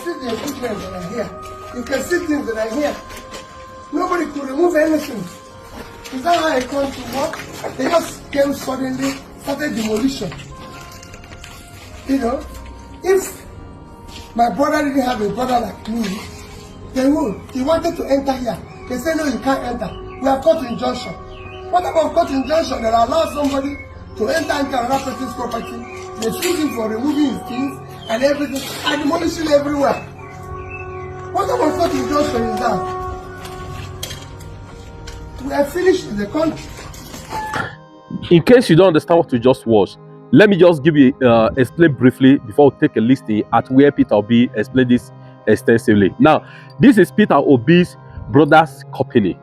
see the equipment that are here. You can see things that are here. Nobody could remove anything. Is that how I come to work? They just came suddenly, started demolition. You know, if my brother didn't have a brother like me, they would. He wanted to enter here. They said, no, you can't enter. We have court injunction. What about court injunction that allows somebody to enter into another person's property? They sue him for removing his things and everything, and demolishing everywhere. What about court injunction is that? We are finished with the country. In case you don't understand what you just watched, let me just give you explain briefly before we take a listen at where Peter Obi explained this extensively. Now, this is Peter Obi's brother's company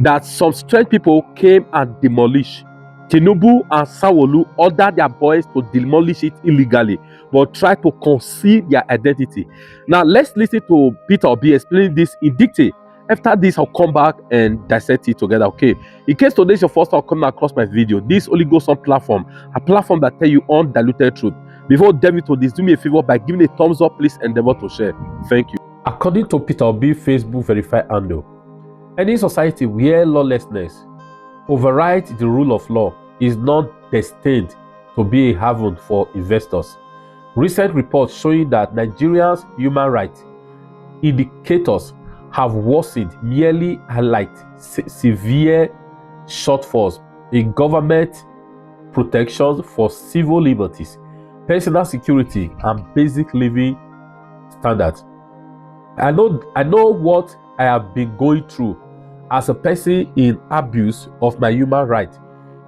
that some strange people came and demolished. Tinubu and Sanwo Olu ordered their boys to demolish it illegally, but tried to conceal their identity. Now, let's listen to Peter Obi explaining this in detail. After this, I'll come back and dissect it together, okay? In case today is your first time coming across my video, this only goes on platform, a platform that tell you undiluted truth. Before delving into this, do me a favor by giving a thumbs up, please, and endeavor to share. Thank you. According to Peter Obi Facebook verified handle, any society where lawlessness overrides the rule of law is not destined to be a haven for investors. Recent reports showing that Nigeria's human rights indicators have worsened merely highlight severe shortfalls in government protections for civil liberties, personal security, and basic living standards. I know what I have been going through as a person in abuse of my human rights,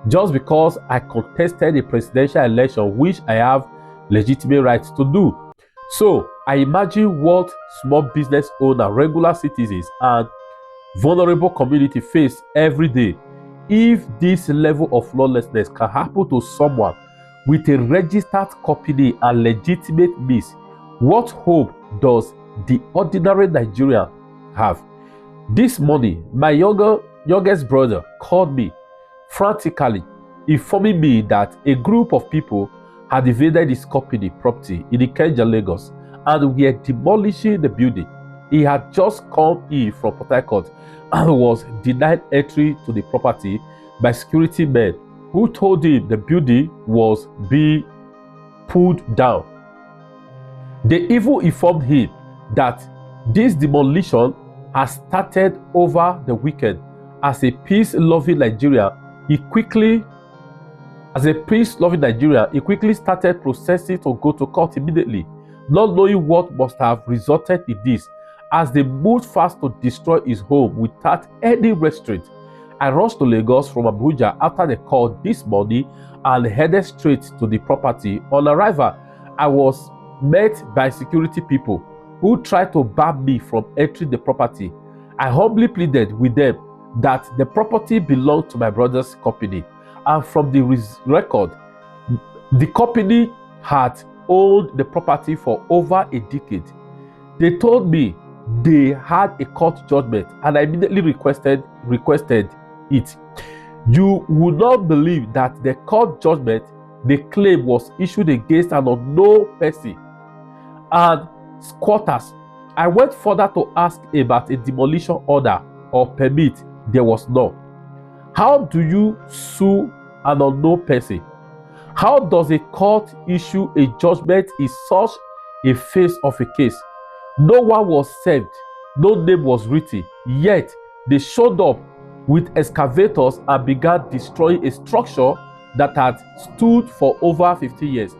just because I contested a presidential election, which I have legitimate rights to do. So I imagine what small business owners, regular citizens, and vulnerable community face every day. If this level of lawlessness can happen to someone with a registered company and legitimate means, what hope does the ordinary Nigerian have? This morning, my youngest brother called me frantically, informing me that a group of people had invaded his company property in Ikeja, Lagos, and were demolishing the building. He had just come in from Port Harcourt and was denied entry to the property by security men who told him the building was being pulled down. They even informed him that this demolition has started over the weekend. As a peace-loving Nigerian, he quickly started processing to go to court immediately, not knowing what must have resulted in this, as they moved fast to destroy his home without any restraint. I rushed to Lagos from Abuja after the call this morning and headed straight to the property. On arrival, I was met by security people who tried to ban me from entering the property. I humbly pleaded with them that the property belonged to my brother's company, and from the record, the company had owned the property for over a decade. They told me they had a court judgment, and I immediately requested it. You would not believe that the court judgment they claim was issued against an unknown person and squatters. I went further to ask about a demolition order or permit. There was none. How do you sue an unknown person? How does a court issue a judgment in such a phase of a case? No one was served, no name was written, yet they showed up with excavators and began destroying a structure that had stood for over 50 years.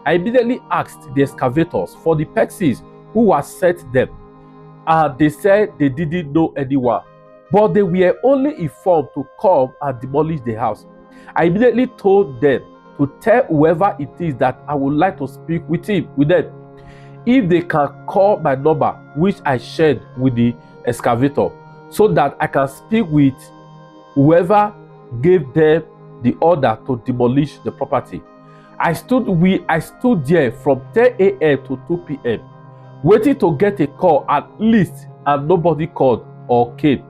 I immediately asked the excavators for the persons who had set them, and they said they didn't know anyone, but they were only informed to come and demolish the house. I immediately told them to tell whoever it is that I would like to speak with them. If they can call my number, which I shared with the excavator, so that I can speak with whoever gave them the order to demolish the property. I stood there from 10 a.m. to 2 p.m. waiting to get a call at least, and nobody called or came.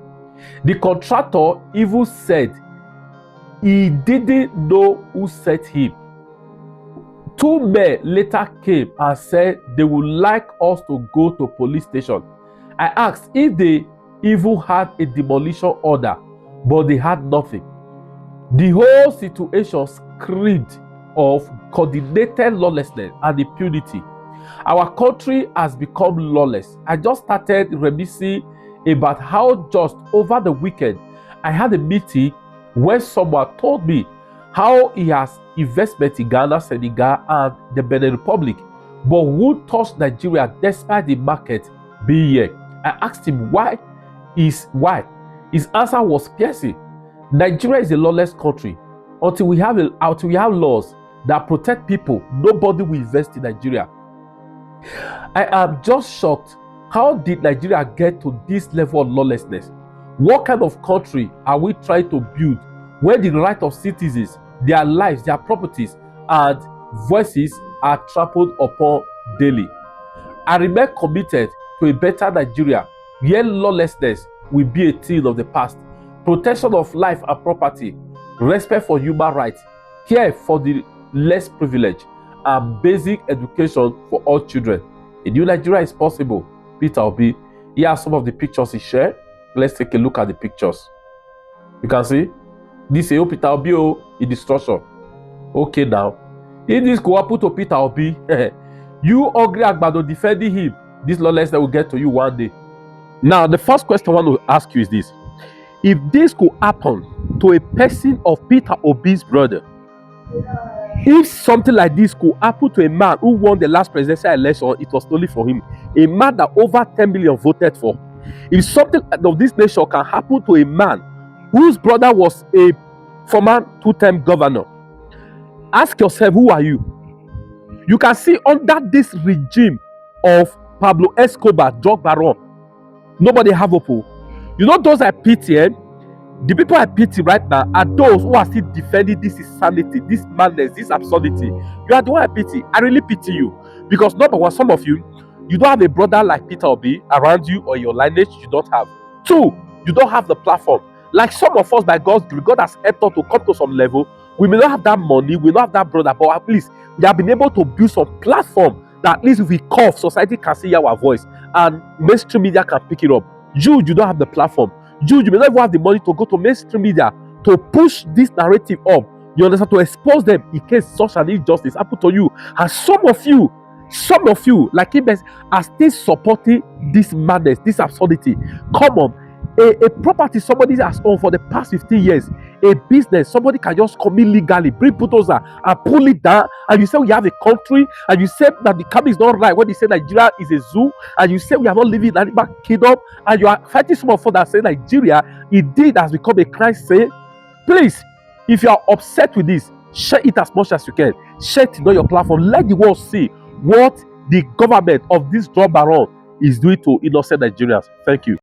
The contractor even said he didn't know who sent him 2 men later came and said they would like us to go to police station. I asked if they even had a demolition order, but they had nothing. The whole situation screamed of coordinated lawlessness and impunity. Our country has become lawless. I just started reminiscing about how just over the weekend I had a meeting where someone told me how he has investment in Ghana, Senegal, and the Benin Republic, but won't touch Nigeria despite the market being here. I asked him why. His answer was piercing. Nigeria is a lawless country. Until we have laws that protect people, nobody will invest in Nigeria. I am just shocked. How did Nigeria get to this level of lawlessness? What kind of country are we trying to build where the right of citizens, their lives, their properties, and voices are trampled upon daily? I remain committed to a better Nigeria where lawlessness will be a thing of the past. Protection of life and property, respect for human rights, care for the less privileged, and basic education for all children. A new Nigeria is possible. Peter Obi. Here are some of the pictures he shared. Let's take a look at the pictures. You can see this is Peter Obi in destruction. Okay, now if this could happen to Peter Obi, you Angr'y Agbado defending him, this lawlessness will get to you one day. Now, the first question I want to ask you is this: if this could happen to a person of Peter Obi's brother, if something like this could happen to a man who won the last presidential election, it was only for him, a man that over 10 million voted for. If something of this nature can happen to a man whose brother was a former 2-term governor, ask yourself, who are you? You can see under this regime of Pablo Escobar, drug baron, nobody have hope. You know those I pity, the people I pity right now are those who are still defending this insanity, this madness, this absurdity. You are the one I pity. I really pity you. Because number one, some of you don't have a brother like Peter Obi around you or your lineage, you don't have. 2, you don't have the platform. Like some of us, by God's grace, God has helped us to come to some level. We may not have that money, we don't have that brother, but at least we have been able to build some platform that at least if we cough, society can see our voice and mainstream media can pick it up. You don't have the platform. You may not even have the money to go to mainstream media to push this narrative up. You understand? To expose them in case such an injustice happen to you. And some of you, like him, are still supporting this madness, this absurdity. Come on. A property somebody has owned for the past 15 years, a business, somebody can just come in legally, bring bulldozer and pull it down, and you say we have a country, and you say that the camera is not right when they say Nigeria is a zoo, and you say we are not living in an animal kingdom, and you are fighting someone for that say Nigeria indeed has become a crime scene. Please, if you are upset with this, share it as much as you can. Share it on your platform. Let the world see what the government of this drug baron is doing to innocent Nigerians. Thank you.